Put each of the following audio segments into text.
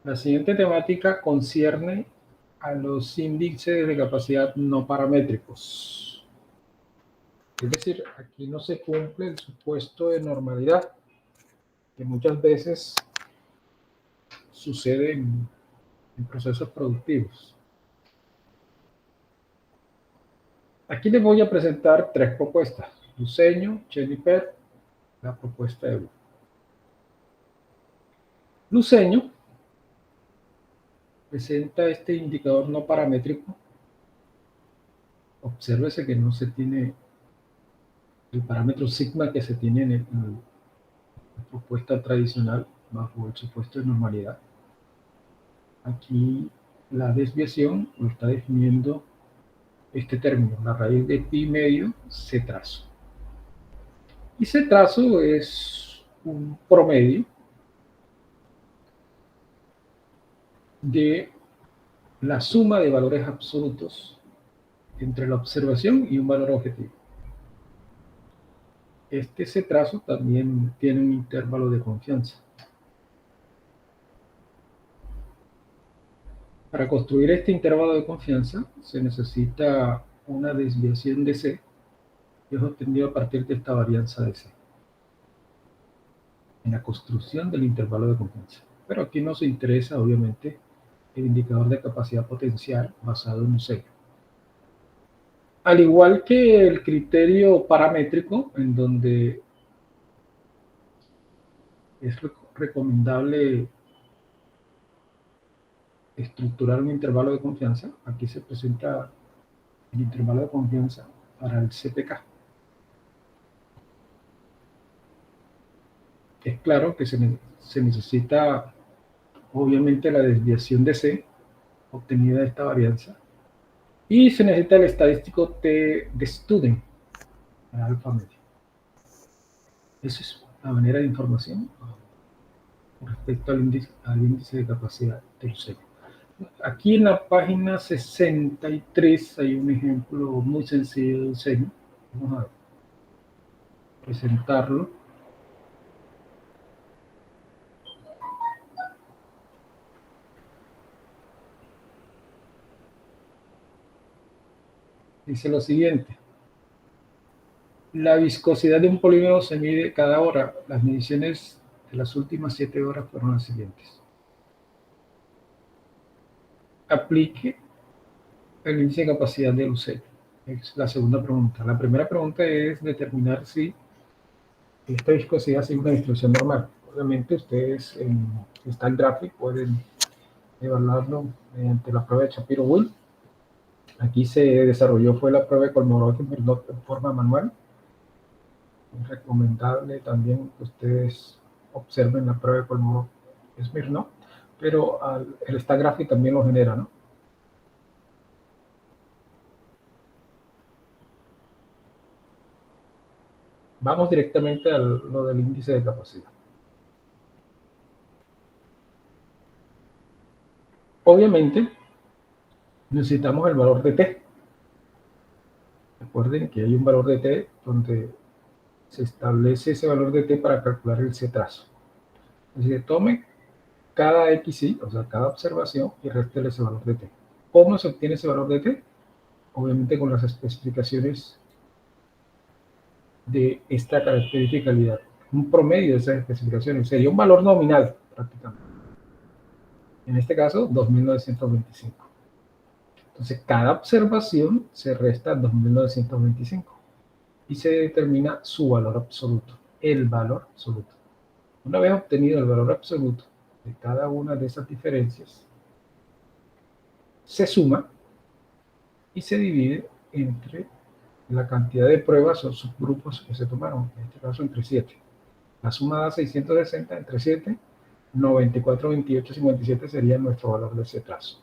La siguiente temática concierne a los índices de capacidad no paramétricos. Es decir, aquí no se cumple el supuesto de normalidad, que muchas veces sucede en procesos productivos. Aquí les voy a presentar tres propuestas: Luceño, Cheniper, la propuesta de Wu. Luceño presenta este indicador no paramétrico. Obsérvese que no se tiene el parámetro sigma que se tiene en la propuesta tradicional bajo el supuesto de normalidad. Aquí la desviación lo está definiendo este término, la raíz de pi medio C trazo. Y C trazo es un promedio de la suma de valores absolutos entre la observación y un valor objetivo. Este C trazo también tiene un intervalo de confianza. Para construir este intervalo de confianza se necesita una desviación de C, que es obtenido a partir de esta varianza de C en la construcción del intervalo de confianza. Pero aquí nos interesa, obviamente, el indicador de capacidad potencial basado en un sello. Al igual que el criterio paramétrico, en donde es recomendable estructurar un intervalo de confianza, aquí se presenta el intervalo de confianza para el CPK. Es claro que se necesita, obviamente, la desviación de C obtenida de esta varianza, y se necesita el estadístico T de Student para alfa medio. Esa es la manera de información con respecto al índice de capacidad del sello. Aquí en la página 63 hay un ejemplo muy sencillo del sello. Vamos a presentarlo. Dice lo siguiente: la viscosidad de un polímero se mide cada hora. Las mediciones de las últimas 7 horas fueron las siguientes. Aplique el índice de capacidad del sello. Es la segunda pregunta. La primera pregunta es determinar si esta viscosidad sigue una distribución normal. Obviamente ustedes en Style Graphic pueden evaluarlo mediante la prueba de Shapiro-Wilk. Aquí se desarrolló fue la prueba de Kolmogorov en forma manual. Es recomendable también que ustedes observen la prueba de Kolmogorov-Smirnov, pero el Style Graphic también lo genera, ¿no? Vamos directamente a lo del índice de capacidad. Obviamente, necesitamos el valor de T. Recuerden que hay un valor de T donde se establece ese valor de T para calcular el C trazo. Es decir, tome cada XY, o sea, cada observación, y réstele ese valor de T. ¿Cómo se obtiene ese valor de T? Obviamente con las especificaciones de esta característica, un promedio de esas especificaciones. Sería un valor nominal, prácticamente. En este caso, 2925. Entonces, cada observación se resta 2925 y se determina su valor absoluto, el valor absoluto. Una vez obtenido el valor absoluto de cada una de esas diferencias, se suma y se divide entre la cantidad de pruebas o subgrupos que se tomaron, en este caso entre 7. La suma da 660 entre 7, 94, 28, 57 sería nuestro valor de C trazo.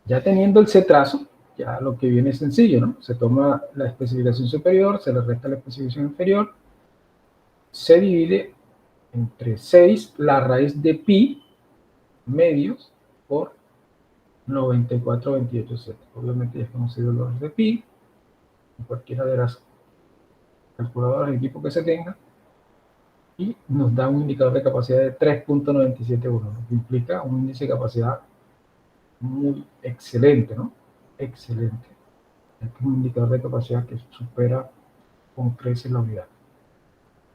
Ya teniendo el C trazo, ya lo que viene es sencillo, ¿no? Se toma la especificación superior, se le resta la especificación inferior, se divide entre 6 la raíz de pi medios por 94, 28, 7. Obviamente ya es conocido el valor de pi, en cualquiera de las calculadoras de equipo que se tenga. y nos da un indicador de capacidad de 3.971, lo que implica un índice de capacidad muy excelente, ¿no? Excelente. Este es un indicador de capacidad que supera con creces la unidad.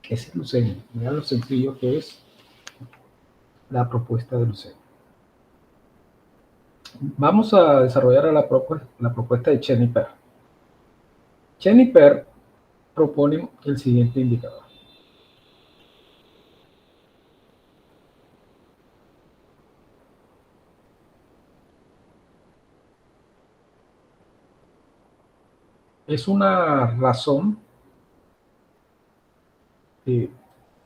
Ese es Lucenio. Vean lo sencillo que es la propuesta de Lucenio. Vamos a desarrollar la propuesta de Chen y Per. Chen y Per proponen el siguiente indicador. Es una razón que,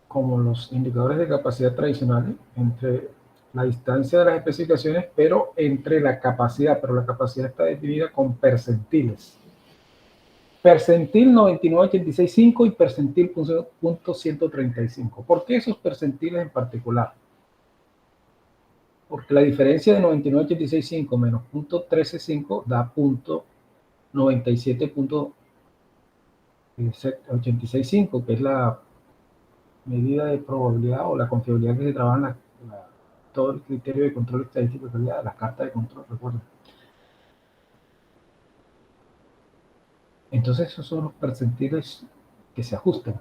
como los indicadores de capacidad tradicionales, entre la distancia de las especificaciones, pero entre la capacidad, pero la capacidad está definida con percentiles. Percentil 99.86.5 y percentil .135. ¿Por qué esos percentiles en particular? Porque la diferencia de 99.86.5 menos .135 da .97.86.5, que es la medida de probabilidad o la confiabilidad que se trabaja en todo el criterio de control estadístico de calidad de las cartas de control, recuerden. Entonces esos son los percentiles que se ajustan.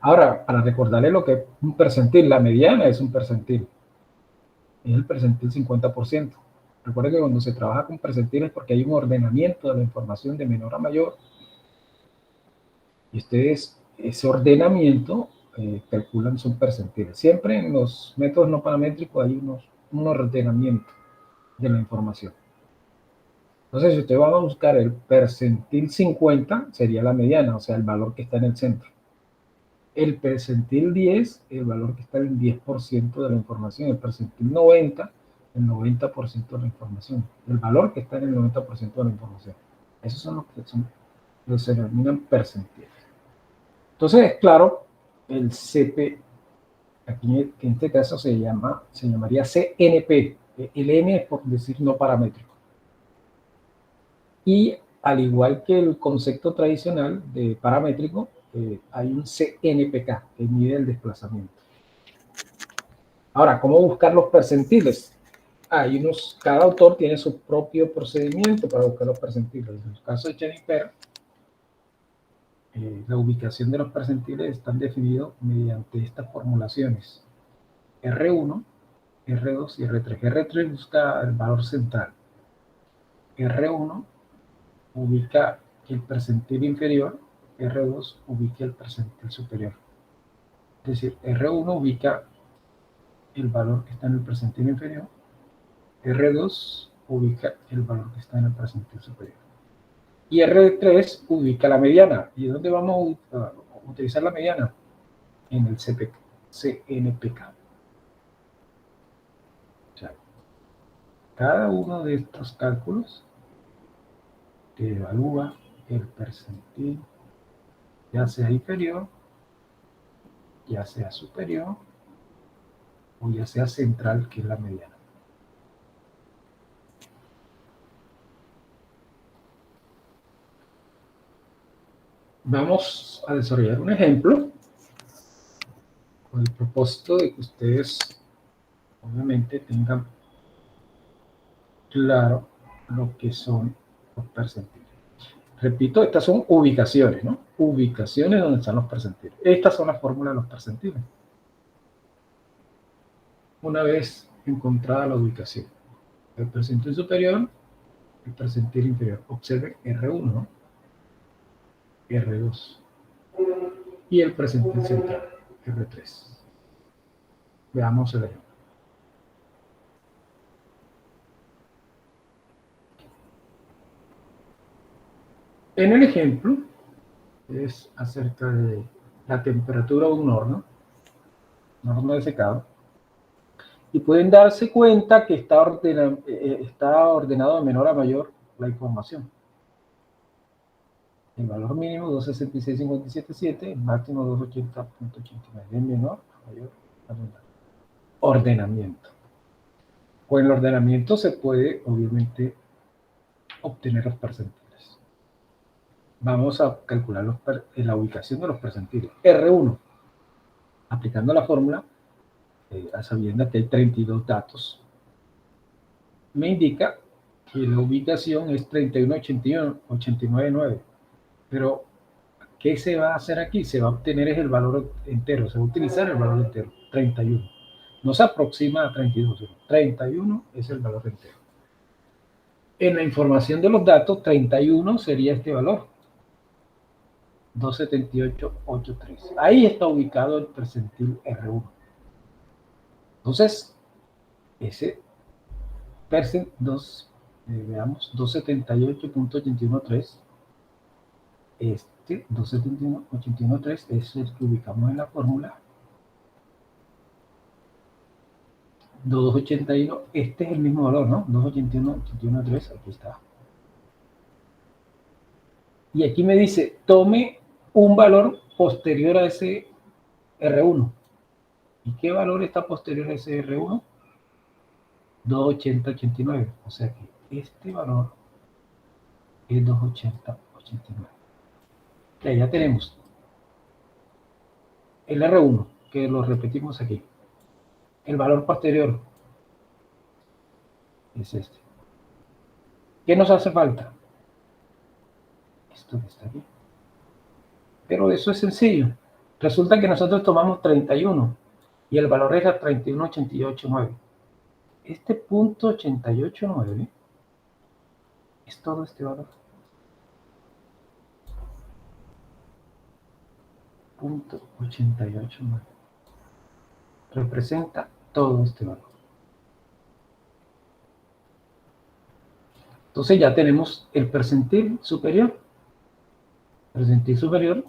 Ahora, para recordarle lo que es un percentil, la mediana es un percentil. Es el percentil 50%. Recuerden que cuando se trabaja con percentiles es porque hay un ordenamiento de la información de menor a mayor, y ustedes ese ordenamiento calculan son percentiles. Siempre en los métodos no paramétricos hay un ordenamiento de la información. Entonces, si usted va a buscar el percentil 50, sería la mediana, o sea, el valor que está en el centro. El percentil 10, el valor que está en el 10% de la información. El percentil 90, el 90% de la información. El valor que está en el 90% de la información. Esos son los que se denominan percentiles. Entonces, claro, el CP, aquí en este caso se llamaría CNP. El N es por decir no paramétrico. Y al igual que el concepto tradicional de paramétrico, hay un CNPK que mide el desplazamiento. Ahora, ¿cómo buscar los percentiles? Cada autor tiene su propio procedimiento para buscar los percentiles. En el caso de Chen y Per, la ubicación de los percentiles están definidos mediante estas formulaciones. R1, R2 y R3. R3 busca el valor central. R1 ubica el percentil inferior, R2 ubica el percentil superior. Es decir, R1 ubica el valor que está en el percentil inferior, R2 ubica el valor que está en el percentil superior. Y R3 ubica la mediana. ¿Y dónde vamos a utilizar la mediana? En el CNPK. O sea, cada uno de estos cálculos te evalúa el percentil, ya sea inferior, ya sea superior, o ya sea central, que es la mediana. Vamos a desarrollar un ejemplo con el propósito de que ustedes obviamente tengan claro lo que son los percentiles. Repito, estas son ubicaciones, ¿no? Ubicaciones donde están los percentiles. Estas son las fórmulas de los percentiles. Una vez encontrada la ubicación, el percentil superior, el percentil inferior. Observen R1, ¿no? R2 y el percentil central, R3. Veamos el ejemplo. En el ejemplo es acerca de la temperatura de un horno de secado, y pueden darse cuenta que está ordenado de menor a mayor la información. El valor mínimo 266.57.7, el máximo 280.89, de menor a mayor ordenamiento. Con el ordenamiento se puede, obviamente, obtener los percentiles. Vamos a calcular la ubicación de los percentiles. R1. aplicando la fórmula, a sabiendas que hay 32 datos, me indica que la ubicación es 31.81.89.9. Pero, ¿qué se va a hacer aquí? Se va a obtener es el valor entero, se va a utilizar el valor entero, 31. No se aproxima a 32, sino 31 es el valor entero. En la información de los datos, 31 sería este valor, 278.83. Ahí está ubicado el percentil R1. Entonces, ese veamos, 278.813, este 271.813 es el que ubicamos en la fórmula. 281, este es el mismo valor, ¿no? 281.813, aquí está. Y aquí me dice, tome un valor posterior a ese R1. ¿Y qué valor está posterior a ese R1? 280.89. O sea que este valor es 280.89. Ya tenemos el R1, que lo repetimos aquí. El valor posterior es este. ¿Qué nos hace falta? Esto que está aquí. Pero eso es sencillo. Resulta que nosotros tomamos 31 y el valor era 31.88.9. Este punto 88.9 es todo este valor. Punto 88.9 representa todo este valor. Entonces ya tenemos el percentil superior. El percentil superior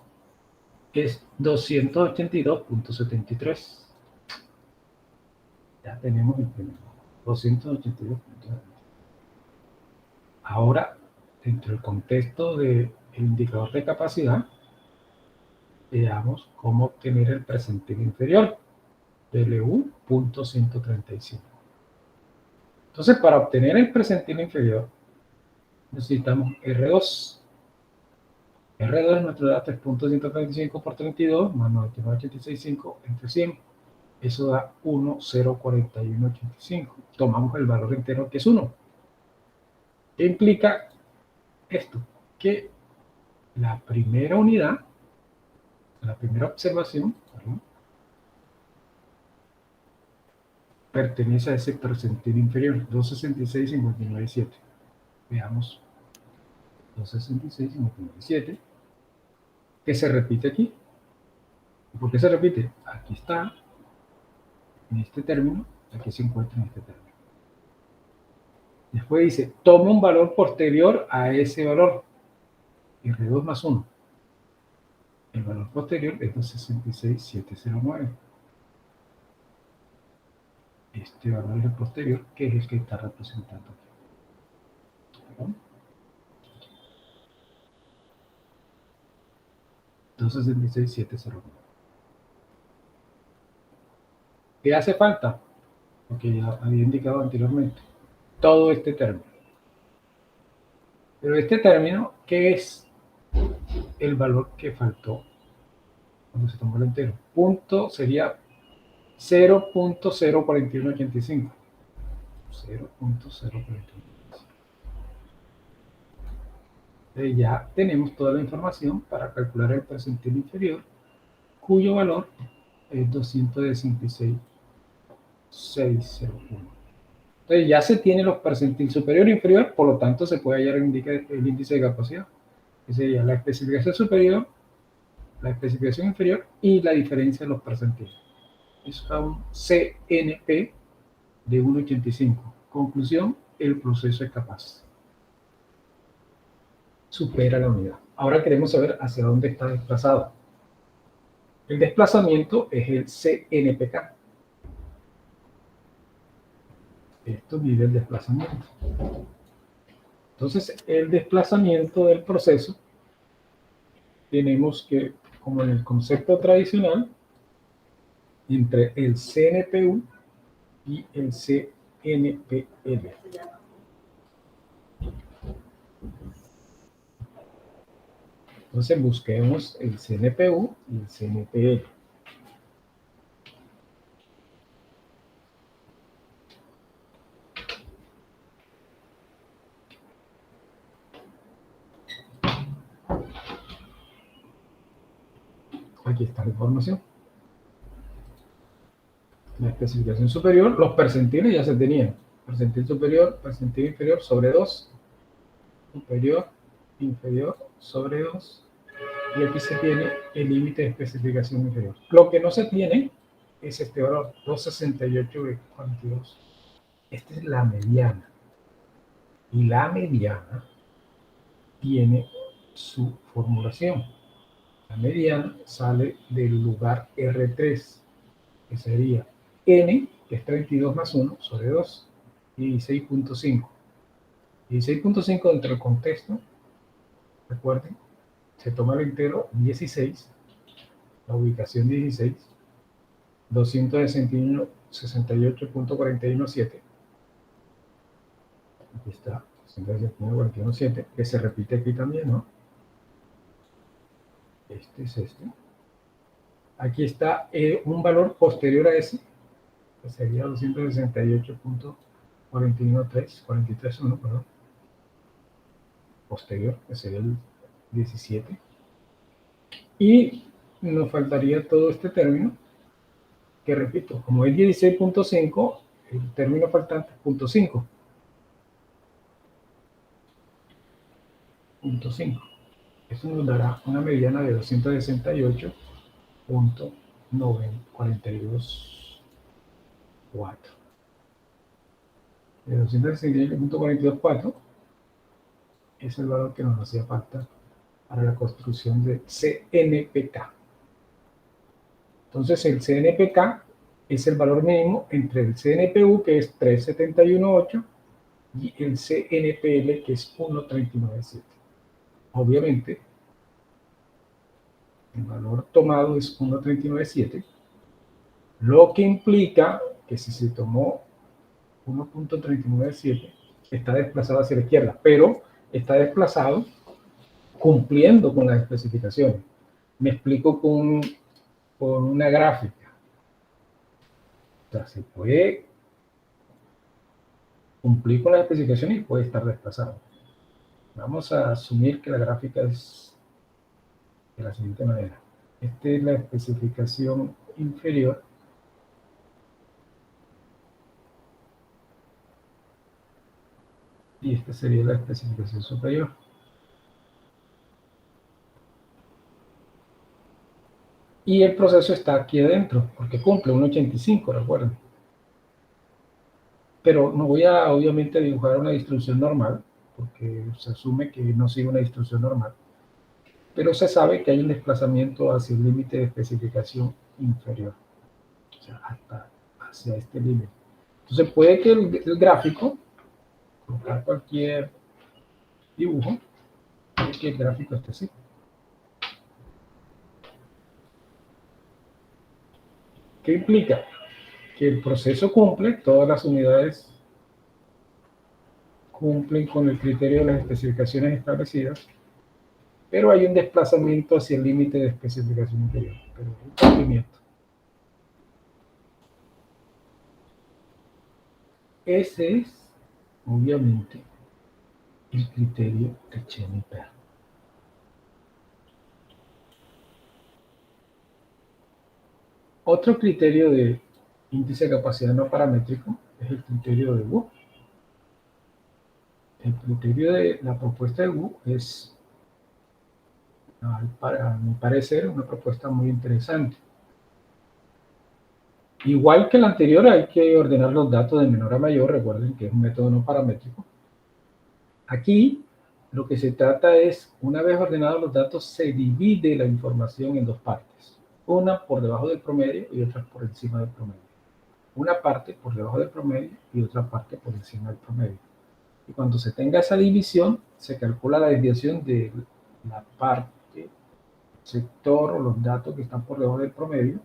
es 282.73. Ya tenemos el primero. 282.73. Ahora, dentro del contexto del indicador de capacidad, veamos cómo obtener el percentil inferior, PLU.135. Entonces, para obtener el percentil inferior, necesitamos R2. R2 es nuestro dato, es 0.135 por 32 más 99.865 entre 100. Eso da 1.041.85. Tomamos el valor entero, que es 1. ¿Qué implica esto? Que la primera unidad, la primera observación, perdón, pertenece a ese percentil inferior, 266.59.7. Veamos, 266.59.7, que se repite aquí. ¿Por qué se repite? Aquí está, en este término, aquí se encuentra en este término. Después dice, tome un valor posterior a ese valor, R2 más 1. El valor posterior es 266.709. Este valor es el posterior, que es el que está representando aquí. ¿Perdón? 266.709. ¿Qué hace falta? Porque ya había indicado anteriormente. Todo este término. Pero este término, ¿qué es el valor que faltó cuando se tomó el entero? Punto sería 0.04185. 0.04185. Ya tenemos toda la información para calcular el percentil inferior, cuyo valor es 216.601. Entonces ya se tiene los percentil superior e inferior, por lo tanto se puede hallar el índice de capacidad, que sería la especificación superior, la especificación inferior y la diferencia de los percentiles. Es un CNP de 1.85. Conclusión, el proceso es capaz. Supera la unidad. Ahora queremos saber hacia dónde está desplazado. El desplazamiento es el CNPK. Esto mide el desplazamiento. Entonces, el desplazamiento del proceso, tenemos que, como en el concepto tradicional, entre el CNPU y el CNPL. Entonces busquemos el CNPU y el CNPL. Aquí está la información. La especificación superior, los percentiles ya se tenían. Percentil superior, percentil inferior sobre 2, superior, inferior sobre 2. Y aquí se tiene el límite de especificación inferior. Lo que no se tiene es este valor, 268,42. Esta es la mediana. Y la mediana tiene su formulación. La mediana sale del lugar R3, que sería N, que es 32 más 1 sobre 2, y 16.5. 16.5 dentro del contexto, recuerden, se toma el entero 16, la ubicación 16, 268.417. Aquí está, 268.417, que se repite aquí también, ¿no? Este es este. Aquí está un valor posterior a ese, que sería 268.413, perdón, posterior, que sería el 17. Y nos faltaría todo este término, que repito, como es 16.5, el término faltante es 0.5. 0.5. Eso nos dará una mediana de 268.424. De 268.424 es el valor que nos hacía falta para la construcción de CNPK. Entonces el CNPK es el valor mínimo entre el CNPU, que es 371.8, y el CNPL, que es 139.7. Obviamente, el valor tomado es 139.7, lo que implica que si se tomó 1.397, está desplazado hacia la izquierda, pero está desplazado cumpliendo con las especificaciones. Me explico con una gráfica. O sea, se puede cumplir con las especificaciones y puede estar desplazado. Vamos a asumir que la gráfica es de la siguiente manera. Esta es la especificación inferior. Y esta sería la especificación superior. Y el proceso está aquí adentro, porque cumple un 85, recuerden. Pero no voy a, obviamente, dibujar una distribución normal, porque se asume que no sigue una distribución normal. Pero se sabe que hay un desplazamiento hacia el límite de especificación inferior, o sea, hacia este límite. Entonces puede que el gráfico, colocar cualquier dibujo, puede que el gráfico esté así. ¿Qué implica? Que el proceso cumple, todas las unidades cumplen con el criterio de las especificaciones establecidas, pero hay un desplazamiento hacia el límite de especificación inferior, pero un cumplimiento. Ese es, obviamente, el criterio de Chen-Iper. Otro criterio de índice de capacidad no paramétrico es el criterio de Wu. El criterio de la propuesta de Wu es, para mi parecer, una propuesta muy interesante. Igual que la anterior, hay que ordenar los datos de menor a mayor. Recuerden que es un método no paramétrico. Aquí lo que se trata es, una vez ordenados los datos, se divide la información en dos partes. Una por debajo del promedio y otra por encima del promedio. Una parte por debajo del promedio y otra parte por encima del promedio. Y cuando se tenga esa división, se calcula la desviación de la parte, sector o los datos que están por debajo del promedio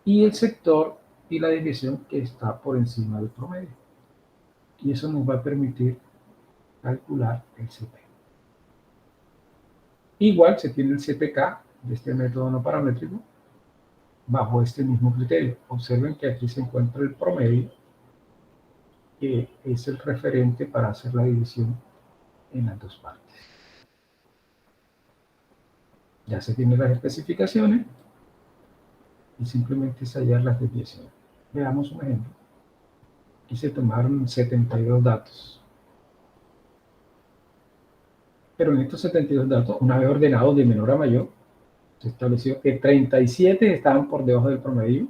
y el sector y la desviación que está por encima del promedio. Y eso nos va a permitir calcular el CP. Igual se tiene el CPK de este método no paramétrico bajo este mismo criterio. Observen que aquí se encuentra el promedio, que es el referente para hacer la división en las dos partes. Ya se tienen las especificaciones y simplemente es hallar las desviaciones. Veamos un ejemplo. Aquí se tomaron 72 datos. Pero en estos 72 datos, una vez ordenados de menor a mayor, se estableció que 37 estaban por debajo del promedio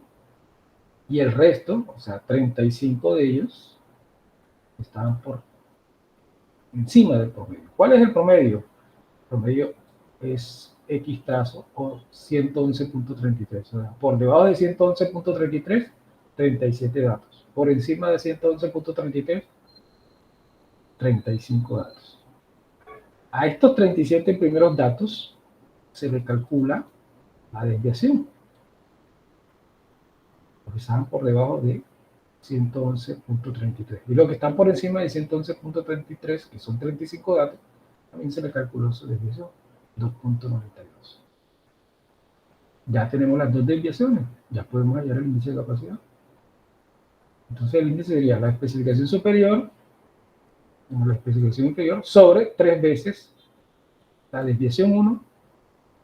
y el resto, o sea, 35 de ellos, estaban por encima del promedio. ¿Cuál es el promedio? El promedio es X trazo o 111.33. O sea, por debajo de 111.33, 37 datos. Por encima de 111.33, 35 datos. A estos 37 primeros datos se le calcula la desviación, porque estaban por debajo de 111.33. Y los que están por encima de 111.33, que son 35 datos, también se le calculó su desviación, 2.92. Ya tenemos las dos desviaciones, ya podemos hallar el índice de capacidad. Entonces el índice sería la especificación superior o la especificación inferior sobre 3 veces la desviación 1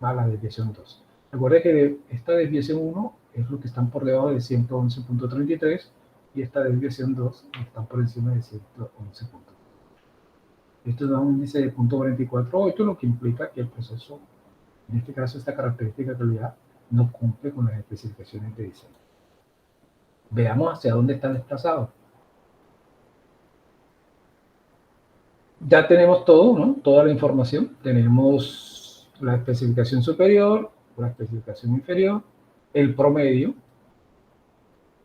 más la desviación 2. Recuerde que esta desviación 1 es lo que están por debajo de 111.33 y esta desviación 2 están por encima de 111. Esto da un índice de 0.448, lo que implica que el proceso, en este caso esta característica de calidad, no cumple con las especificaciones de diseño. Veamos hacia dónde está desplazado. Ya tenemos todo, ¿no? Toda la información. Tenemos la especificación superior, la especificación inferior, el promedio,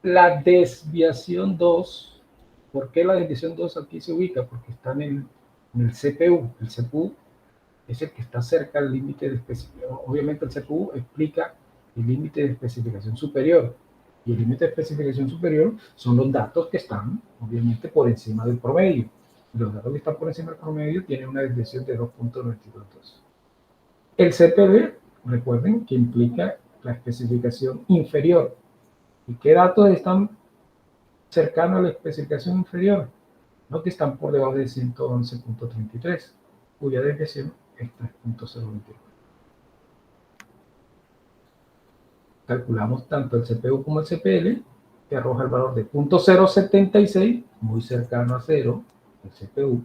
la desviación 2. ¿Por qué la desviación 2 aquí se ubica? Porque está en el CPU. El CPU es el que está cerca del límite de especificación. Obviamente el CPU explica el límite de especificación superior. Y el límite de especificación superior son los datos que están, obviamente, por encima del promedio. Los datos que están por encima del promedio tienen una desviación de 2.92. El CPD, recuerden que implica la especificación inferior. ¿Y qué datos están cercanos a la especificación inferior? Los que están por debajo de 111.33, cuya desviación es 3.021. Calculamos tanto el CPU como el CPL, que arroja el valor de 0.076, muy cercano a 0, el CPU,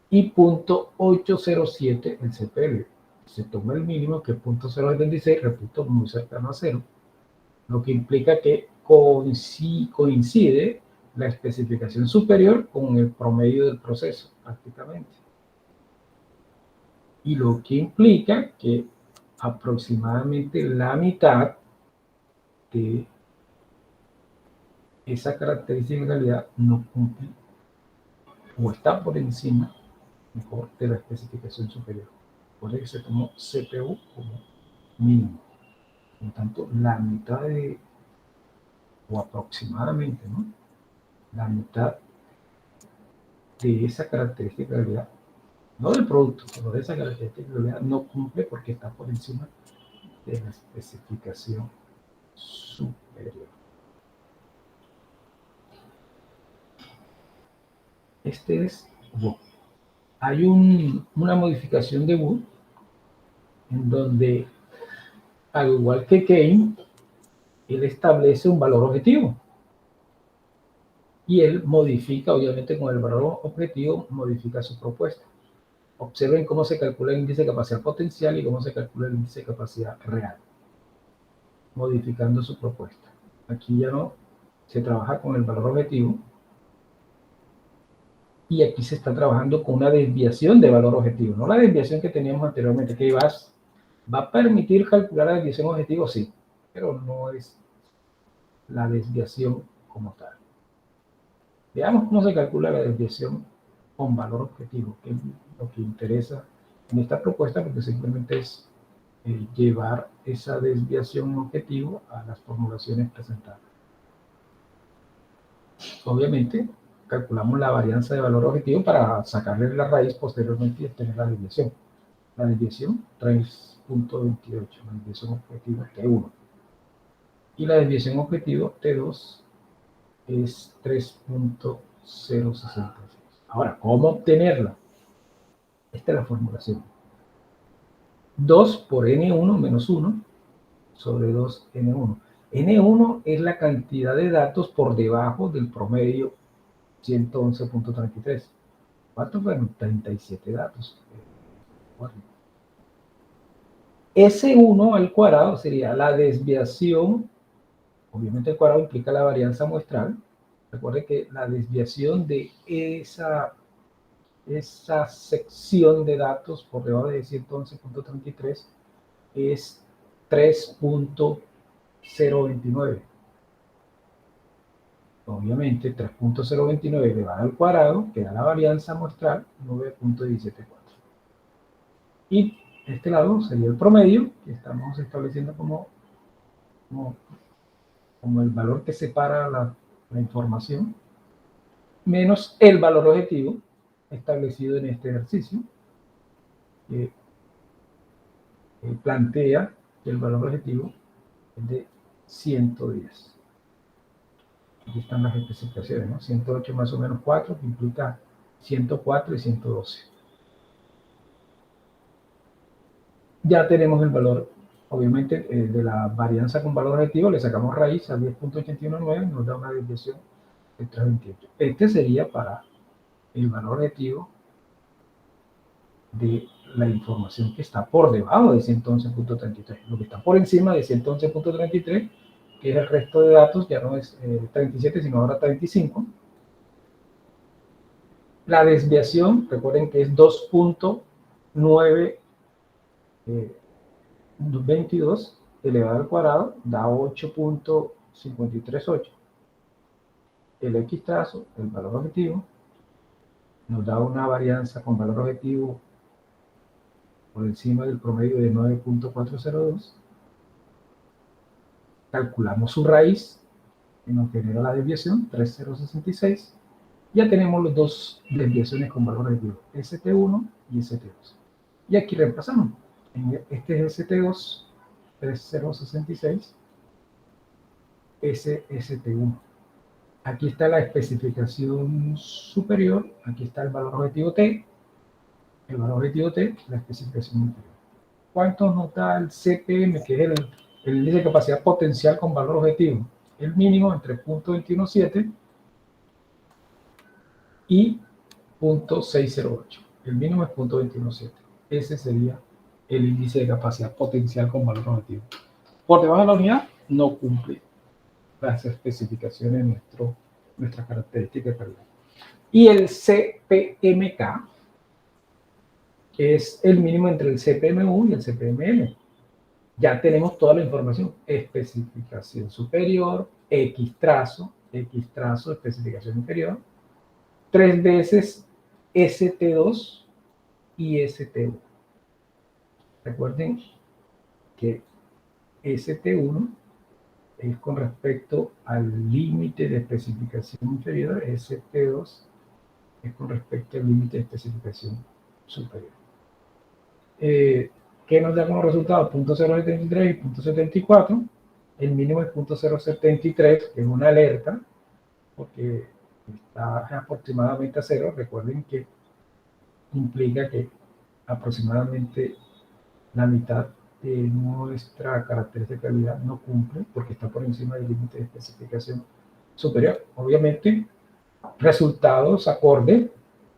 y 0.807 el CPL. Se toma el mínimo, que es 0.076, repito, muy cercano a 0, lo que implica que coincide la especificación superior con el promedio del proceso, prácticamente. Y lo que implica que aproximadamente la mitad de esa característica de calidad no cumple o está por encima, mejor, de la especificación superior. Por eso se tomó CPU como mínimo. Por lo tanto, la mitad de, o aproximadamente, ¿no? La mitad de esa característica de calidad, no del producto, pero de esa característica de calidad, no cumple porque está por encima de la especificación superior. Este es Wood. Hay una modificación de Wood en donde, al igual que Kane, él establece un valor objetivo y él modifica, obviamente con el valor objetivo, modifica su propuesta. Observen cómo se calcula el índice de capacidad potencial y cómo se calcula el índice de capacidad real, modificando su propuesta. Aquí ya no se trabaja con el valor objetivo y aquí se está trabajando con una desviación de valor objetivo, no la desviación que teníamos anteriormente, que va a permitir calcular la desviación objetivo, sí, pero no es la desviación como tal. Veamos cómo se calcula la desviación con valor objetivo, que es lo que interesa en esta propuesta, porque simplemente es llevar esa desviación objetivo a las formulaciones presentadas. Obviamente, calculamos la varianza de valor objetivo para sacarle la raíz posteriormente y obtener la desviación. La desviación 3.28, la desviación objetiva T1. Y la desviación objetivo T2 es 3.066. Ahora, ¿cómo obtenerla? Esta es la formulación. 2 por N1 menos 1 sobre 2N1. N1 es la cantidad de datos por debajo del promedio 111.33. ¿Cuántos fueron? 37 datos. S1 al cuadrado sería la desviación, obviamente el cuadrado implica la varianza muestral. Recuerde que la desviación de esa sección de datos por debajo de 111.33 es 3.029. Obviamente 3.029 elevado al cuadrado, que da la varianza muestral 9.174. Y este lado sería el promedio, que estamos estableciendo como, como el valor que separa la información, menos el valor objetivo establecido en este ejercicio, que plantea que el valor objetivo es de 110. Aquí están las especificaciones, ¿no? 108 más o menos 4, que implica 104 y 112. Ya tenemos el valor, obviamente, de la varianza con valor objetivo, le sacamos raíz a 10.819 y nos da una desviación de 328. Este sería para el valor objetivo de la información que está por debajo de 111.33. Lo que está por encima de 111.33, que es el resto de datos, ya no es 37, sino ahora 35. La desviación, recuerden que es 2.922 elevado al cuadrado, da 8.538. El X trazo, el valor objetivo, nos da una varianza con valor objetivo por encima del promedio de 9.402. Calculamos su raíz, que nos genera la desviación, 3.066. Ya tenemos las dos desviaciones con valor objetivo, ST1 y ST2. Y aquí reemplazamos. Este es ST2, 3.066, ST1. Aquí está la especificación superior, aquí está el valor objetivo T, el valor objetivo T, la especificación inferior. ¿Cuánto nos da el CPM, que es el índice de capacidad potencial con valor objetivo? El mínimo entre 0.217 y 0.608. El mínimo es 0.217. Ese sería el índice de capacidad potencial con valor objetivo. Por debajo de la unidad no cumple las especificaciones de nuestra característica de calidad. Y el CPMK, que es el mínimo entre el CPMU y el CPMN. Ya tenemos toda la información: especificación superior, X trazo, especificación inferior, 3 veces ST2 y ST1. Recuerden que ST1 es con respecto al límite de especificación inferior, ST2 es con respecto al límite de especificación superior. ¿Qué nos da como resultado? 0.073 y 0.74. El mínimo es 0.073, que es una alerta, porque está aproximadamente a cero. Recuerden que implica que aproximadamente la mitad de nuestra característica de calidad no cumple, porque está por encima del límite de especificación superior. Obviamente, resultados acorde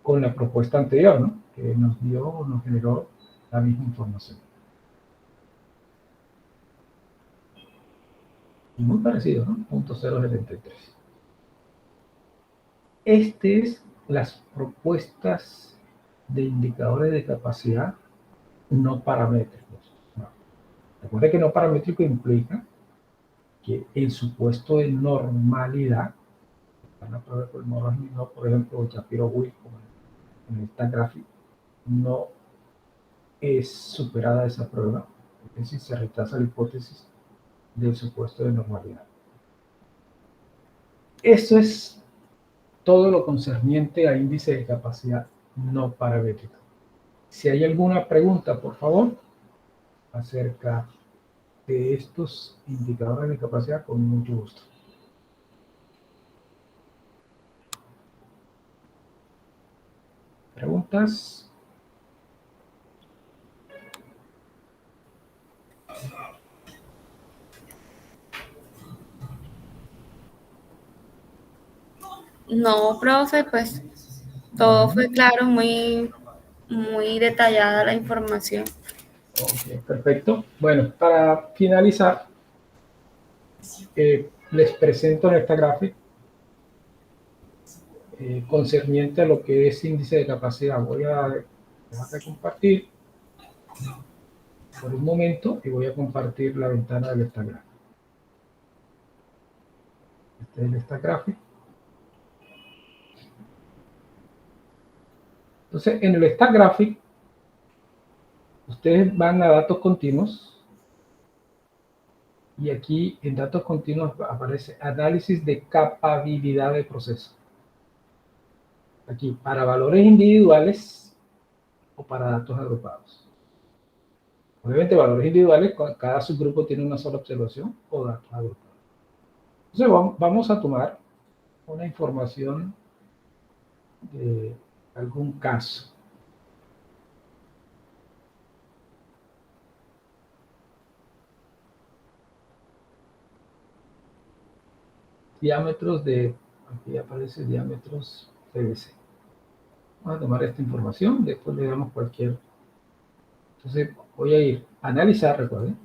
con la propuesta anterior, ¿no? Que nos generó la misma información. Y muy parecido, ¿no? 0.073. Este es las propuestas de indicadores de capacidad no paramétricos. No. Recuerde que no paramétrico implica que el supuesto de normalidad, una prueba por no, por ejemplo, Shapiro-Wilk, como en esta gráfica, no es superada esa prueba, es decir, se rechaza la hipótesis del supuesto de normalidad. Eso es todo lo concerniente a índice de capacidad no paramétrica. Si hay alguna pregunta, por favor, acerca de estos indicadores de capacidad, con mucho gusto. ¿Preguntas? No, profe, pues todo fue claro, muy, muy detallada la información. Ok, perfecto. Bueno, para finalizar, les presento en esta gráfica concerniente a lo que es índice de capacidad. Voy a dejar de compartir por un momento y voy a compartir la ventana del stack graphic. Este es el stack graphic. Entonces, en el stack graphic, ustedes van a datos continuos y aquí en datos continuos aparece análisis de capabilidad de proceso. Aquí, para valores individuales o para datos agrupados. Obviamente, valores individuales, cada subgrupo tiene una sola observación o datos agrupados. Entonces, vamos a tomar una información de algún caso. Diámetros de, aquí aparece diámetros PVC. Vamos a tomar esta información, después le damos cualquier. Entonces, voy a ir a analizar, recuerden,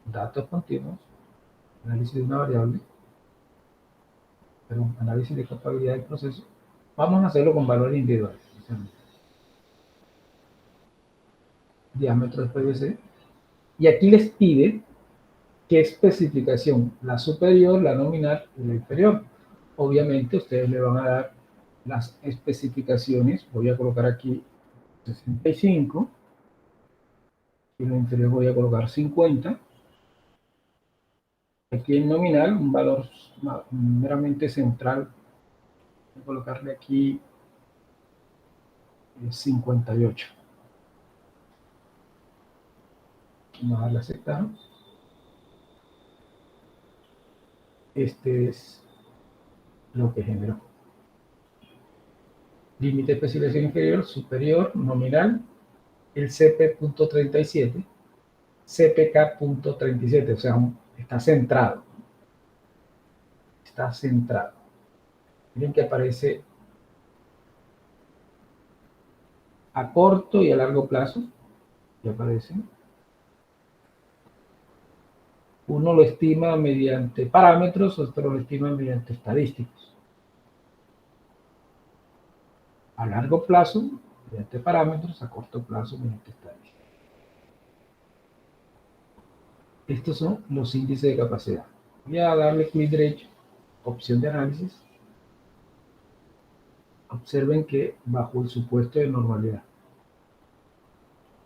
datos continuos, análisis de una variable, pero análisis de capabilidad del proceso. Vamos a hacerlo con valores individuales. Diámetro de PVC. Y aquí les pide qué especificación, la superior, la nominal y la inferior. Obviamente ustedes le van a dar las especificaciones. Voy a colocar aquí 65 y la inferior voy a colocar 50. Aquí en nominal, un valor meramente central, voy a colocarle aquí 58. Vamos a darle a aceptar. Este es lo que generó. Límite de especificación inferior, superior, nominal, el CP.37, CPK.37, o sea, está centrado. Está centrado. Miren que aparece a corto y a largo plazo, que aparecen. Uno lo estima mediante parámetros, otro lo estima mediante estadísticos. A largo plazo, mediante parámetros, a corto plazo, mediante estadísticos. Estos son los índices de capacidad. Voy a darle clic derecho, opción de análisis. Observen que bajo el supuesto de normalidad.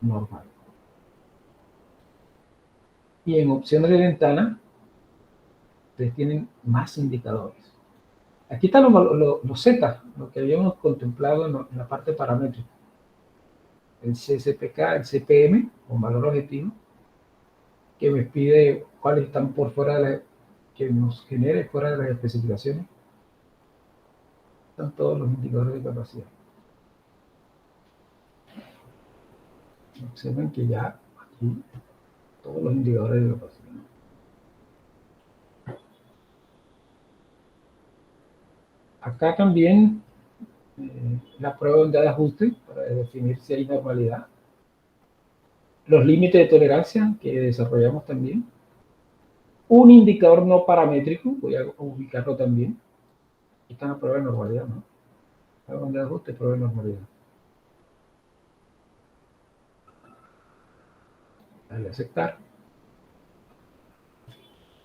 Normal. Y en opciones de ventana, ustedes tienen más indicadores. Aquí están los Z, lo que habíamos contemplado en la parte paramétrica. El CCPK, el CPM, con valor objetivo, que me pide cuáles están por fuera de que nos genere fuera de las especificaciones. Están todos los indicadores de capacidad. Observen que ya aquí todos los indicadores de capacidad. Acá también la prueba de unidad de ajuste para definir si hay normalidad. Los límites de tolerancia que desarrollamos también. Un indicador no paramétrico, voy a ubicarlo también. Aquí está la prueba de normalidad, ¿no? Prueba de unidad de ajuste, prueba de normalidad. Dale a aceptar.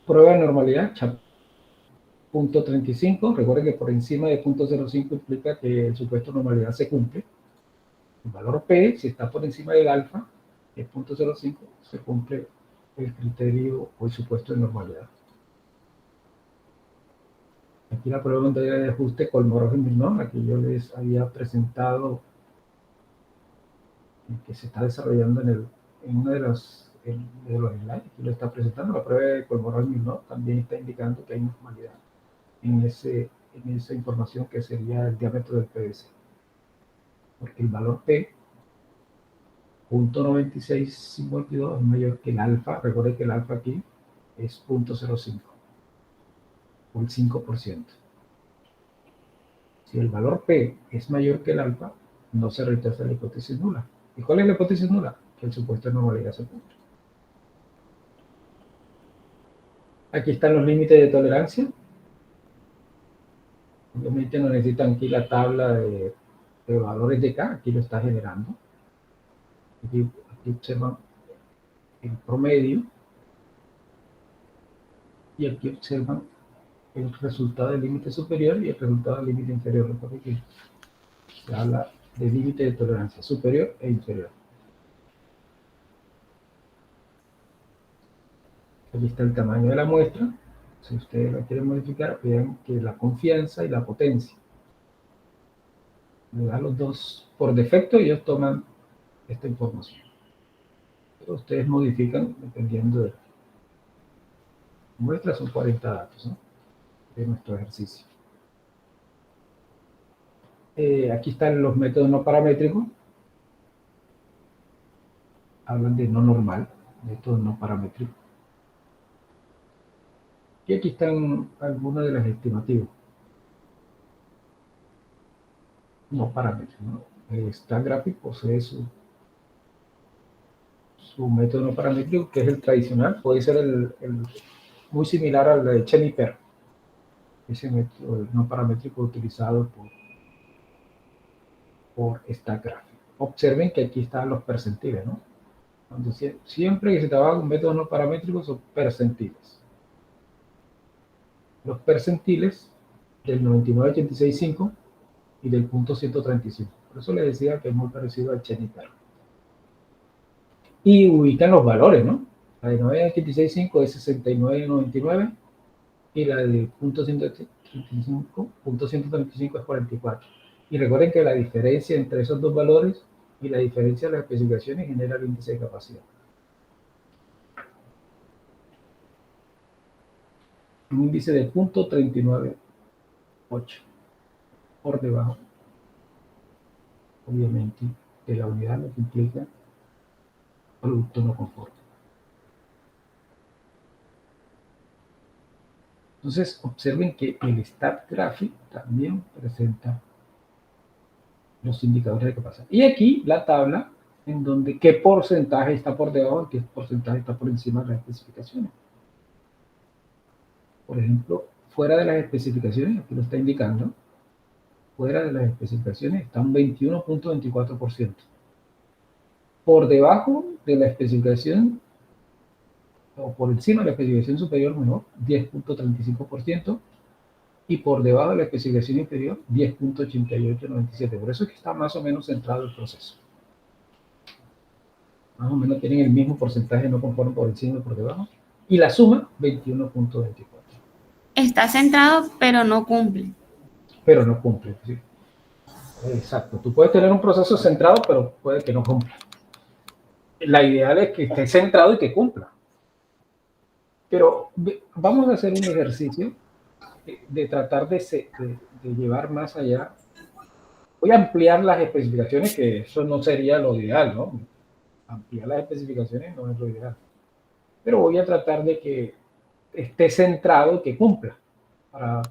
Prueba de normalidad, punto 35. Recuerden que por encima de 0.05 implica que el supuesto de normalidad se cumple. El valor P, si está por encima del alfa, es 0.05, se cumple el criterio o el supuesto de normalidad. Aquí la prueba de ajuste Kolmogorov-Smirnov, aquí yo les había presentado que se está desarrollando en uno de los slides, aquí lo está presentando, la prueba de Kolmogorov-Smirnov también está indicando que hay normalidad en esa información que sería el diámetro del PVC. Porque el valor P, 0.9652, es mayor que el alfa. Recuerden que el alfa aquí es 0.05, o el 5%. Si el valor P es mayor que el alfa, no se rechaza la hipótesis nula. ¿Y cuál es la hipótesis nula? Que el supuesto de normalidad se cumple. Aquí están los límites de tolerancia. Obviamente no necesitan aquí la tabla de valores de K, aquí lo está generando. Aquí observan el promedio y aquí observan el resultado del límite superior y el resultado del límite inferior. Recuerden que se habla de límite de tolerancia superior e inferior. Aquí está el tamaño de la muestra. Si ustedes la quieren modificar, vean que la confianza y la potencia. Le dan los dos por defecto y ellos toman esta información. Pero ustedes modifican dependiendo de la muestra, son 40 datos, ¿no?, de nuestro ejercicio. Aquí están los métodos no paramétricos. Hablan de no normal, métodos no paramétricos. Y aquí están algunas de las estimativas no paramétricos, ¿no? StatGraphic posee su método no paramétrico, que es el tradicional. Puede ser muy similar al de Chen-Iper, ese método no paramétrico utilizado por StatGraphic. Observen que aquí están los percentiles, ¿no? Entonces, siempre que se trabaja con métodos no paramétricos son percentiles. Los percentiles del 99,865 y del punto 135. Por eso les decía que es muy parecido al Chen-Iper. Y ubican los valores, ¿no? La de 9,865 es 69,99 y la de punto 135 es 44. Y recuerden que la diferencia entre esos dos valores y la diferencia de las especificaciones genera el índice de capacidad. Un índice de 0.398 por debajo, obviamente, de la unidad, lo que implica producto no conforme. Entonces, observen que el StatGraphic también presenta los indicadores de capacidad. Y aquí la tabla en donde qué porcentaje está por debajo y qué porcentaje está por encima de las especificaciones. Por ejemplo, fuera de las especificaciones, aquí lo está indicando, fuera de las especificaciones está un 21,24%. Por debajo de la especificación, o por encima de la especificación superior, mejor, 10,35%, y por debajo de la especificación inferior, 10,8897. Por eso es que está más o menos centrado el proceso. Más o menos tienen el mismo porcentaje no conforme por encima y por debajo. Y la suma, 21,24. Está centrado, pero no cumple. Pero no cumple. ¿Sí? Exacto. Tú puedes tener un proceso centrado, pero puede que no cumpla. La ideal es que esté centrado y que cumpla. Pero vamos a hacer un ejercicio de tratar de llevar más allá. Voy a ampliar las especificaciones, que eso no sería lo ideal, ¿no? Ampliar las especificaciones no es lo ideal. Pero voy a tratar de que esté centrado y que cumpla, para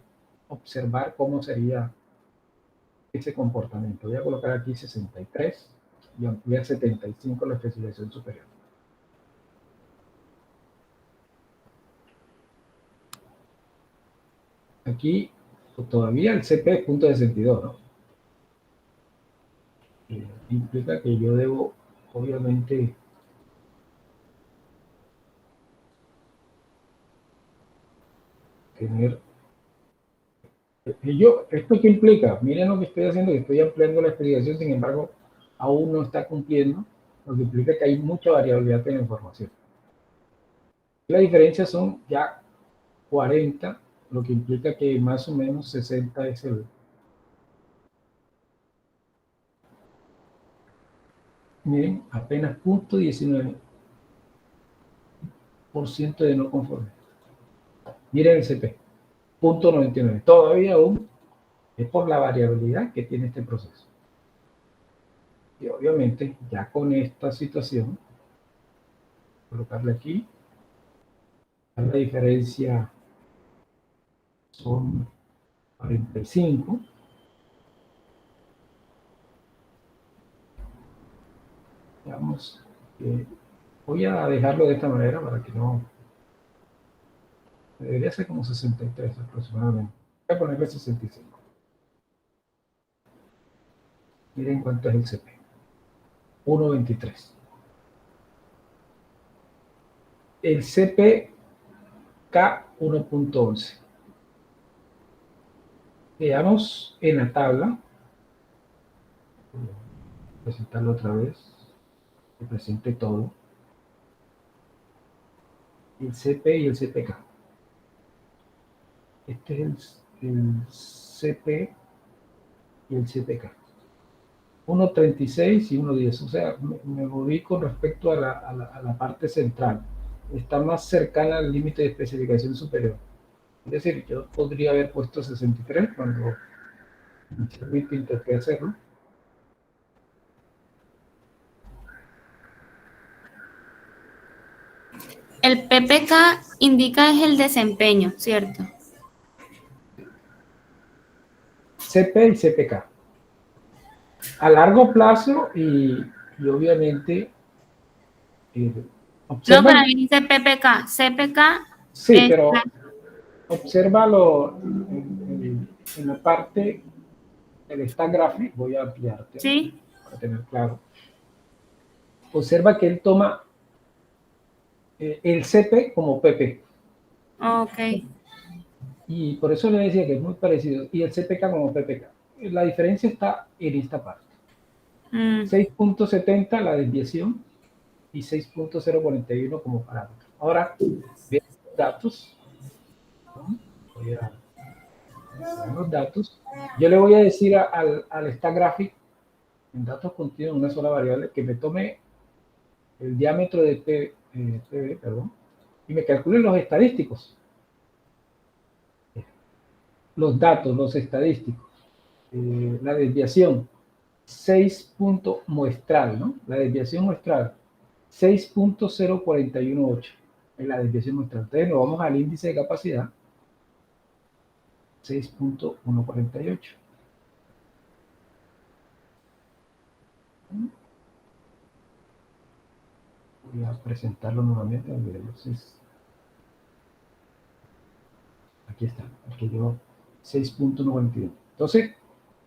observar cómo sería ese comportamiento. Voy a colocar aquí 63 y ampliar 75 la especificación superior. Aquí pues, todavía el CP es punto 62, ¿no? Implica que yo debo, obviamente, tener... ¿Esto qué implica? Miren lo que estoy haciendo, que estoy ampliando la especificación, sin embargo, aún no está cumpliendo, lo que implica que hay mucha variabilidad en la información. La diferencia son ya 40, lo que implica que más o menos 60 es el... Miren, apenas 0,19% de no conforme. Miren el CP, 0,99. Todavía aún es por la variabilidad que tiene este proceso. Y obviamente, ya con esta situación, colocarle aquí, la diferencia son 45, Digamos, voy a dejarlo de esta manera para que no... Debería ser como 63 aproximadamente. Voy a ponerle 65. Miren cuánto es el CP. 1.23. El CPK 1.11. Veamos en la tabla. Presentarlo otra vez. Que presente todo. El CP y el CPK. Este es el CP y el CPK. 1.36 y 1.10. O sea, me moví con respecto a la parte central. Está más cercana al límite de especificación superior. Es decir, yo podría haber puesto 63 cuando inicialmente intenté hacerlo. El PPK indica es el desempeño, ¿cierto? CP y CPK. A largo plazo y obviamente No, para observa, mí dice PPK. CPK sí, es pero obsérvalo en la parte del stack graphic. Voy a ampliarte sí. para tener claro. Observa que él toma el CP como PP. Ok. Y por eso le decía que es muy parecido. Y el CPK como PPK. La diferencia está en esta parte. Mm. 6.70 la desviación y 6.041 como parámetro. Ahora, vean los datos. ¿No? Voy a ver los datos. Yo le voy a decir al stack graphic en datos contidos en una sola variable que me tome el diámetro de PB, perdón, y me calcule los estadísticos. Los datos, los estadísticos. La desviación 6 punto muestral, ¿no? La desviación muestral 6.0418 en la desviación muestral. Entonces nos vamos al índice de capacidad 6.148. Voy a presentarlo nuevamente. Aquí está, aquí yo 6.91. Entonces,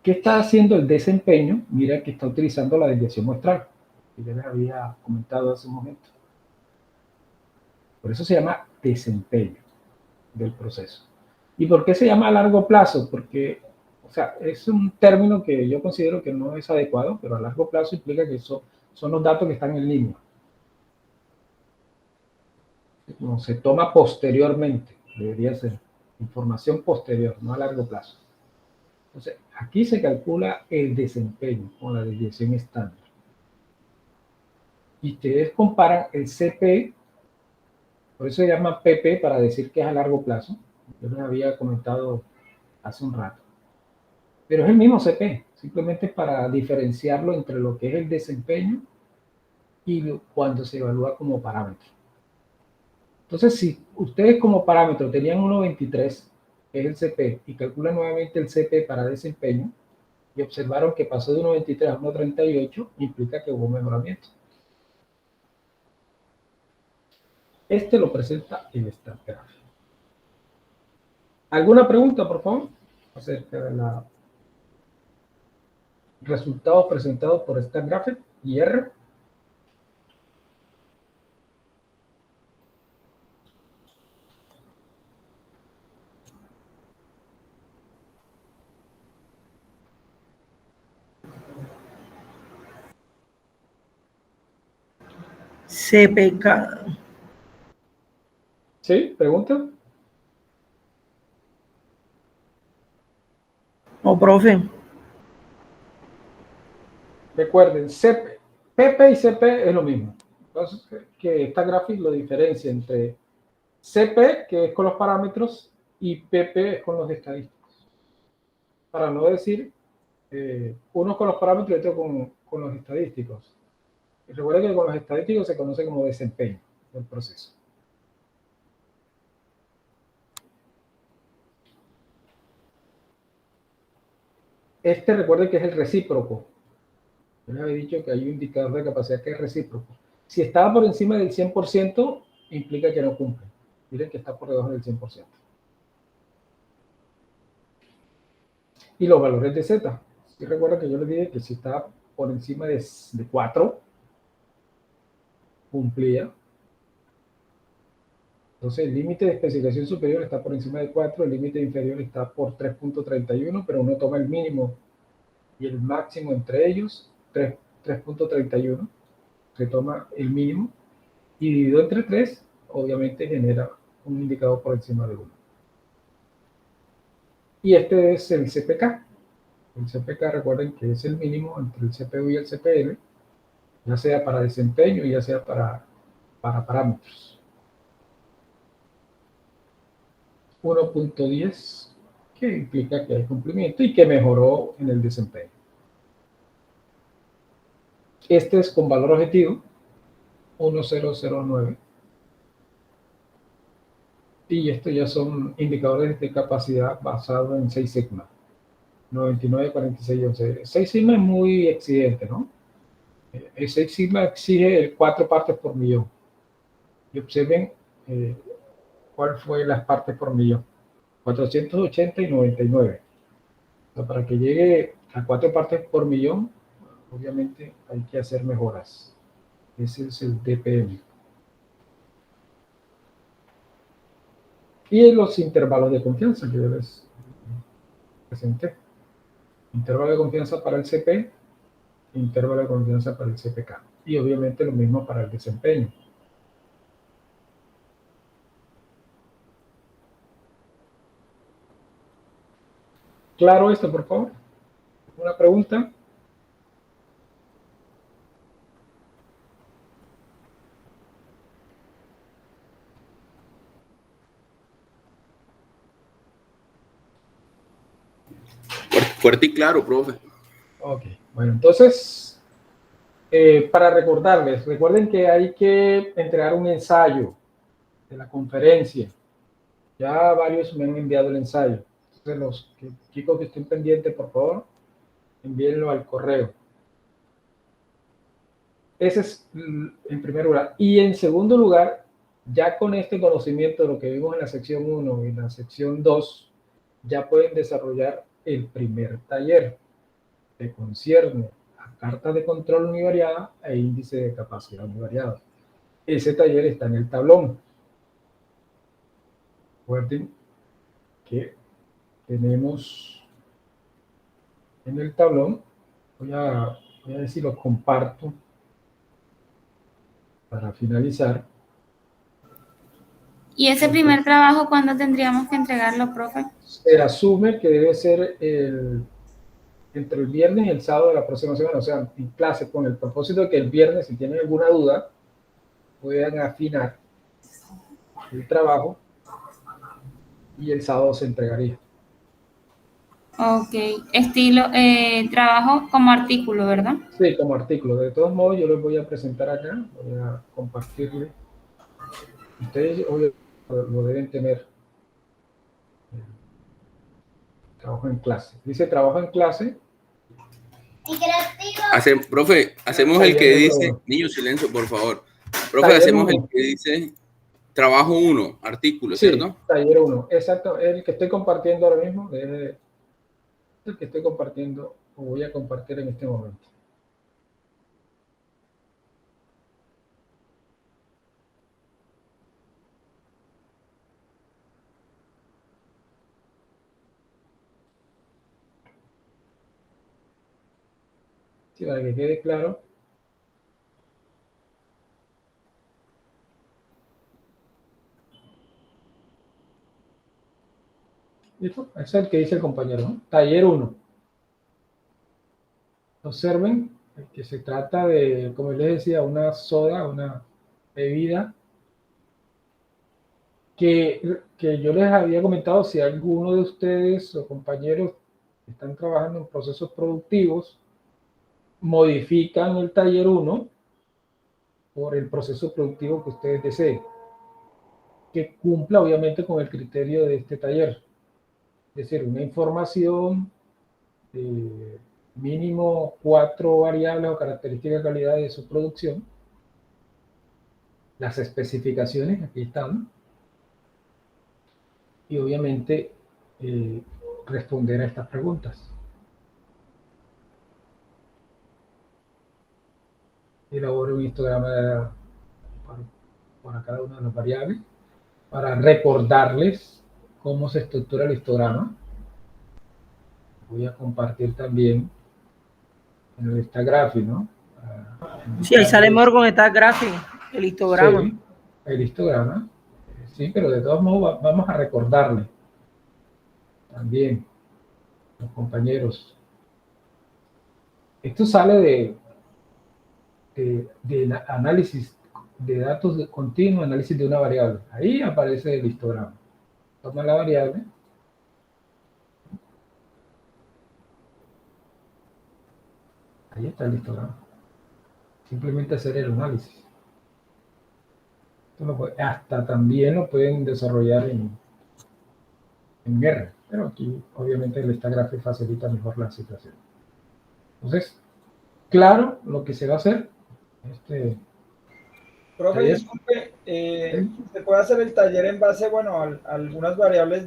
¿qué está haciendo el desempeño? Mira que está utilizando la desviación muestral, que ya les había comentado hace un momento. Por eso se llama desempeño del proceso. ¿Y por qué se llama a largo plazo? Porque, o sea, es un término que yo considero que no es adecuado, pero a largo plazo implica que son los datos que están en línea. No, se toma posteriormente, debería ser información posterior, no a largo plazo. Entonces, aquí se calcula el desempeño con la desviación estándar. Y ustedes comparan el CP, por eso se llama PP para decir que es a largo plazo. Yo les había comentado hace un rato. Pero es el mismo CP, simplemente para diferenciarlo entre lo que es el desempeño y cuando se evalúa como parámetro. Entonces, si ustedes como parámetro tenían 1.23, que es el CP, y calculan nuevamente el CP para desempeño, y observaron que pasó de 1.23 a 1.38, implica que hubo mejoramiento. Este lo presenta el Stat Graph. ¿Alguna pregunta, por favor, acerca de los resultados presentados por Stat Graph y R? CPK. ¿Sí? ¿Pregunta? No, profe. Recuerden, CP, PP y CP es lo mismo. Entonces, que esta gráfica lo diferencia entre CP, que es con los parámetros, y PP es con los estadísticos. Para no decir uno con los parámetros y otro con los estadísticos. Y recuerden que con los estadísticos se conoce como desempeño del proceso. Este recuerden que es el recíproco. Yo les había dicho que hay un indicador de capacidad que es recíproco. Si estaba por encima del 100%, implica que no cumple. Miren que está por debajo del 100%. Y los valores de Z. Si recuerdan que yo les dije que si estaba por encima de 4, cumplía. Entonces, el límite de especificación superior está por encima de 4, el límite inferior está por 3.31, pero uno toma el mínimo y el máximo entre ellos, 3.31, se toma el mínimo, y dividido entre 3, obviamente genera un indicador por encima de 1. Y este es el CPK. El CPK, recuerden que es el mínimo entre el CPU y el CPL, ya sea para desempeño y ya sea para parámetros. 1.10, que implica que hay cumplimiento y que mejoró en el desempeño. Este es con valor objetivo, 1009. Y estos ya son indicadores de capacidad basados en 6 sigma. 99, 46, 11. 6 sigma es muy exigente, ¿no? El 6 sigma exige 4 partes por millón. Y observen cuál fue las partes por millón. 480 y 99. O sea, para que llegue a 4 partes por millón, obviamente hay que hacer mejoras. Ese es el DPM. Y los intervalos de confianza que yo les presenté. Intervalo de confianza para el CP, intervalo de confianza para el CPK. Y obviamente lo mismo para el desempeño. ¿Claro esto, por favor? ¿Una pregunta? Fuerte y claro, profe. Ok, bueno, entonces, para recordarles, recuerden que hay que entregar un ensayo de la conferencia. Ya varios me han enviado el ensayo. Entonces, los chicos que estén pendientes, por favor, envíenlo al correo. Ese es en primer lugar. Y en segundo lugar, ya con este conocimiento de lo que vimos en la sección 1 y en la sección 2, ya pueden desarrollar el primer taller que concierne a cartas de control univariada e índice de capacidad univariada. Ese taller está en el tablón. Recuerden que tenemos en el tablón, voy a ver si lo comparto para finalizar. ¿Y ese primer trabajo cuándo tendríamos que entregarlo, profe? Se asume que debe ser entre el viernes y el sábado de la próxima semana, o sea, en clase, con el propósito de que el viernes, si tienen alguna duda, puedan afinar el trabajo y el sábado se entregaría. Ok, estilo, trabajo como artículo, ¿verdad? Sí, como artículo. De todos modos, yo les voy a presentar acá, voy a compartirle. Ustedes obvio, lo deben tener. Trabajo en clase. Dice trabajo en clase. Profe, hacemos el que Taller número dice, 1. niño, silencio, por favor. Profe, Taller hacemos el 1. que dice trabajo 1, artículo, Sí, ¿cierto? taller 1. Exacto. El que estoy compartiendo ahora mismo es el que estoy compartiendo o voy a compartir en este momento. Sí, para que quede claro. ¿Listo? Ese es el que dice el compañero, ¿no? Taller 1. Observen que se trata de, como les decía, una soda, una bebida que yo les había comentado, si alguno de ustedes o compañeros están trabajando en procesos productivos, modifican el taller 1 por el proceso productivo que ustedes deseen, que cumpla obviamente con el criterio de este taller. Es decir, una información mínimo 4 variables o características de calidad de su producción. Las especificaciones, aquí están. Y obviamente responder a estas preguntas. Elabore un histograma para cada una de las variables para recordarles cómo se estructura el histograma. Voy a compartir también en el Instagraphy, ¿no? Sí, ahí sale mejor con esta gráfica, el histograma. Sí, el histograma. Sí, pero de todos modos vamos a recordarle también los compañeros. Esto sale de análisis de datos de continuo, análisis de una variable. Ahí aparece el histograma. Toma la variable. Ahí está el histograma. Simplemente hacer el análisis. Hasta también lo pueden desarrollar en R, pero aquí obviamente el Instagraphy facilita mejor la situación. Entonces, claro lo que se va a hacer. Profe, disculpe, ¿se puede hacer el taller en base, bueno, a algunas variables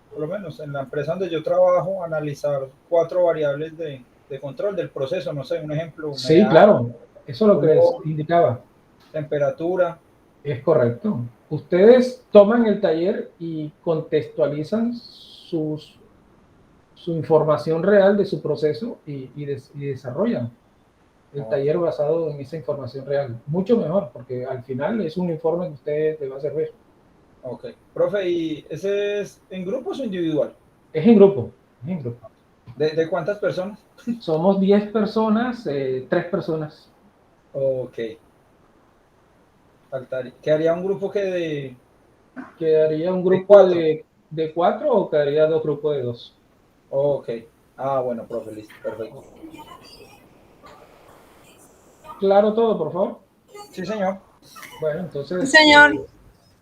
por lo menos en la empresa donde yo trabajo, analizar 4 variables de control del proceso? No sé, un ejemplo. Sí, humedad, claro, eso es lo que les indicaba. Temperatura. Es correcto. Ustedes toman el taller y contextualizan su información real de su proceso y desarrollan el taller basado en esa información real. Mucho mejor, porque al final es un informe que usted le va a servir. Ok. Profe, ¿y ese es en grupos o individual? Es en grupo. Es en grupo. ¿De cuántas personas? Somos 10 personas, 3 personas. Ok. ¿Quedaría un grupo ¿Quedaría un grupo de 4 o quedaría 2 grupos de 2? Ok. Ah, bueno, profe, listo, perfecto. ¿Claro todo, por favor? Sí, señor. Bueno, entonces... Sí, señor.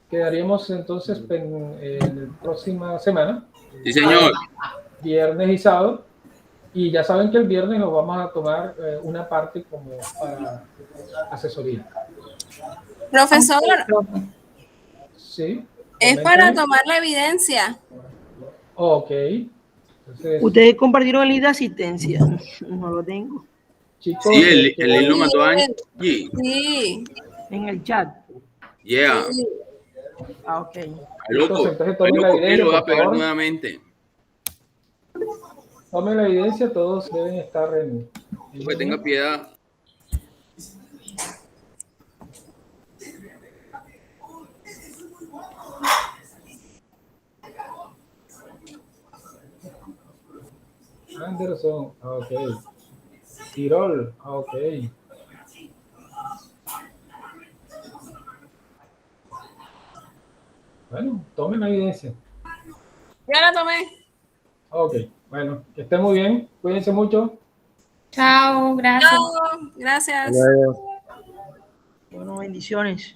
Quedaríamos entonces en la próxima semana. Sí, señor. Viernes y sábado. Y ya saben que el viernes nos vamos a tomar una parte como para asesoría. Profesor, Sí. es para tomar la evidencia. Ok. Entonces, Ustedes compartieron el link de asistencia. No lo tengo. chicos, Sí, el link lo mandó Angie. Sí. En el chat. Yeah. Sí. Ah, ok. Loco, Entonces tomen la que evidencia, lo va a por pegar favor. nuevamente. Tomen la evidencia, todos deben estar en Que tenga piedad. Anderson, ok. Tirol, ok. Bueno, tomen la evidencia. Ya la tomé. Ok, bueno, que estén muy bien. Cuídense mucho. Chao, gracias. Chao, gracias. Bueno, bendiciones.